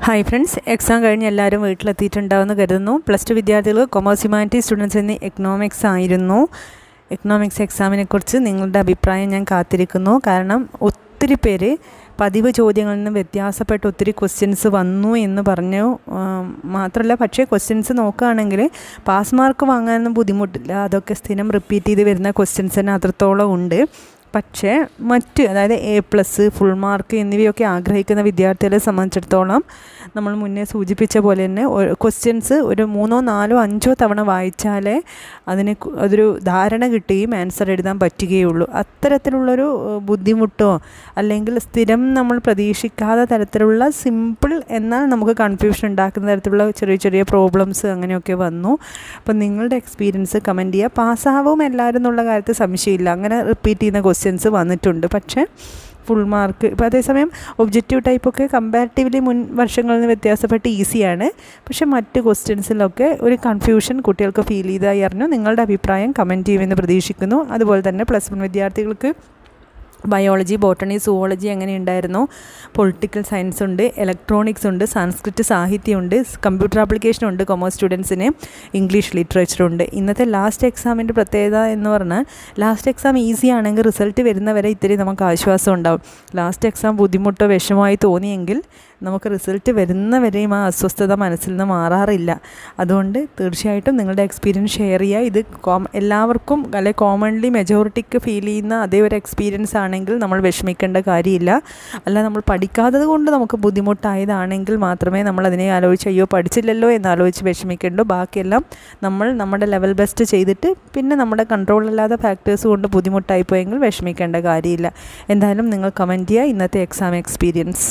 Hi friends, exam കഴിഞ്ഞ് എല്ലാവരും വീട്ടിലെത്തിയിട്ടുണ്ടാവുമെന്ന് കരുതുന്നു. +2 വിദ്യാർത്ഥികൾ കൊമേഴ്സ് ഹ്യൂമാനിറ്റീസ് സ്റ്റുഡൻസ് എന്നീ എക്കണോമിക്സ് ആയിരുന്നു. എക്കണോമിക്സ് എക്സാമിനെക്കുറിച്ച് നിങ്ങളുടെ അഭിപ്രായം ഞാൻ കാത്തിരിക്കുന്നു. കാരണം ഒത്തിരി പേര് പതിവ് ചോദ്യങ്ങളിൽ നിന്ന് വ്യത്യാസപ്പെട്ട് ഒത്തിരി ക്വസ്റ്റ്യൻസ് വന്നു എന്ന് പറഞ്ഞു. മാത്രമല്ല, പക്ഷേ ക്വസ്റ്റ്യൻസ് നോക്കുകയാണെങ്കിൽ പാസ് മാർക്ക് വാങ്ങാനൊന്നും ബുദ്ധിമുട്ടില്ല. അതൊക്കെ സ്ഥിരം റിപ്പീറ്റ് ചെയ്ത് വരുന്ന ക്വസ്റ്റ്യൻസ് തന്നെ അത്രത്തോളം ഉണ്ട്. പക്ഷേ അതായത് A+, ഫുൾ മാർക്ക് എന്നിവയൊക്കെ ആഗ്രഹിക്കുന്ന വിദ്യാർത്ഥികളെ സംബന്ധിച്ചിടത്തോളം നമ്മൾ മുന്നേ സൂചിപ്പിച്ച പോലെ തന്നെ ക്വസ്റ്റ്യൻസ് ഒരു 3, 4, 5 തവണ വായിച്ചാലേ അതൊരു ധാരണ കിട്ടുകയും ആൻസർ എഴുതാൻ പറ്റുകയുള്ളൂ. അത്തരത്തിലുള്ളൊരു ബുദ്ധിമുട്ടോ അല്ലെങ്കിൽ സ്ഥിരം നമ്മൾ പ്രതീക്ഷിക്കാത്ത തരത്തിലുള്ള സിമ്പിൾ എന്നാൽ നമുക്ക് കൺഫ്യൂഷൻ ഉണ്ടാക്കുന്ന തരത്തിലുള്ള ചെറിയ ചെറിയ പ്രോബ്ലംസ് അങ്ങനെയൊക്കെ വന്നു. അപ്പം നിങ്ങളുടെ എക്സ്പീരിയൻസ് കമൻറ്റ് ചെയ്യുക. പാസ്സാവും എല്ലാവരും എന്നുള്ള കാര്യത്തിൽ സംശയമില്ല. അങ്ങനെ റിപ്പീറ്റ് ചെയ്യുന്ന ക്വസ്റ്റ്യൻസ് വന്നിട്ടുണ്ട്. പക്ഷേ ഫുൾ മാർക്ക് ഇപ്പോൾ അതേസമയം ഒബ്ജക്റ്റീവ് ടൈപ്പൊക്കെ കമ്പാരിറ്റീവ്ലി മുൻ വർഷങ്ങളിൽ നിന്ന് വ്യത്യാസപ്പെട്ട് ഈസിയാണ്. പക്ഷേ മറ്റ് ക്വസ്റ്റ്യൻസിലൊക്കെ ഒരു കൺഫ്യൂഷൻ കുട്ടികൾക്ക് ഫീൽ ചെയ്തായി അറിഞ്ഞു. നിങ്ങളുടെ അഭിപ്രായം കമൻറ്റ് ചെയ്യുമെന്ന് പ്രതീക്ഷിക്കുന്നു. അതുപോലെ തന്നെ +1 വിദ്യാർത്ഥികൾക്ക് ബയോളജി, ബോട്ടണി, സുവോളജി അങ്ങനെ ഉണ്ടായിരുന്നു. പൊളിറ്റിക്കൽ സയൻസ് ഉണ്ട്, ഇലക്ട്രോണിക്സ് ഉണ്ട്, സംസ്കൃത സാഹിത്യമുണ്ട്, കമ്പ്യൂട്ടർ ആപ്ലിക്കേഷൻ ഉണ്ട്. കൊമേഴ്സ് സ്റ്റുഡൻസിന് ഇംഗ്ലീഷ് ലിറ്ററേച്ചറുണ്ട്. ഇന്നത്തെ ലാസ്റ്റ് എക്സാമിൻ്റെ പ്രത്യേകത എന്ന് പറഞ്ഞാൽ ലാസ്റ്റ് എക്സാം ഈസി ആണെങ്കിൽ റിസൾട്ട് വരുന്നവരെ ഇത്തിരി നമുക്ക് ആശ്വാസം ഉണ്ടാവും. ലാസ്റ്റ് എക്സാം ബുദ്ധിമുട്ടോ വിഷമമായി തോന്നിയെങ്കിൽ നമുക്ക് റിസൾട്ട് വരുന്നവരെയും ആ അസ്വസ്ഥത മനസ്സിൽ നിന്ന് മാറാറില്ല. അതുകൊണ്ട് തീർച്ചയായിട്ടും നിങ്ങളുടെ എക്സ്പീരിയൻസ് ഷെയർ ചെയ്യുക. ഇത് എല്ലാവർക്കും അല്ലെങ്കിൽ കോമൺലി മെജോറിറ്റിക്ക് ഫീൽ ചെയ്യുന്ന അതേ ഒരു എക്സ്പീരിയൻസ് ആണെങ്കിൽ നമ്മൾ വിഷമിക്കേണ്ട കാര്യമില്ല. അല്ല, നമ്മൾ പഠിക്കാത്തത് കൊണ്ട് നമുക്ക് ബുദ്ധിമുട്ടായതാണെങ്കിൽ മാത്രമേ നമ്മൾ അതിനെ ആലോചിച്ച് അയ്യോ പഠിച്ചില്ലല്ലോ എന്നാലോചിച്ച് വിഷമിക്കേണ്ടൂ. ബാക്കിയെല്ലാം നമ്മൾ നമ്മുടെ ലെവൽ ബെസ്റ്റ് ചെയ്തിട്ട് പിന്നെ നമ്മുടെ കൺട്രോളില്ലാത്ത ഫാക്ടേഴ്സ് കൊണ്ട് ബുദ്ധിമുട്ടായി പോയെങ്കിൽ വിഷമിക്കേണ്ട കാര്യമില്ല. എന്തായാലും നിങ്ങൾ കമൻറ്റ് ചെയ്യുക ഇന്നത്തെ എക്സാം എക്സ്പീരിയൻസ്.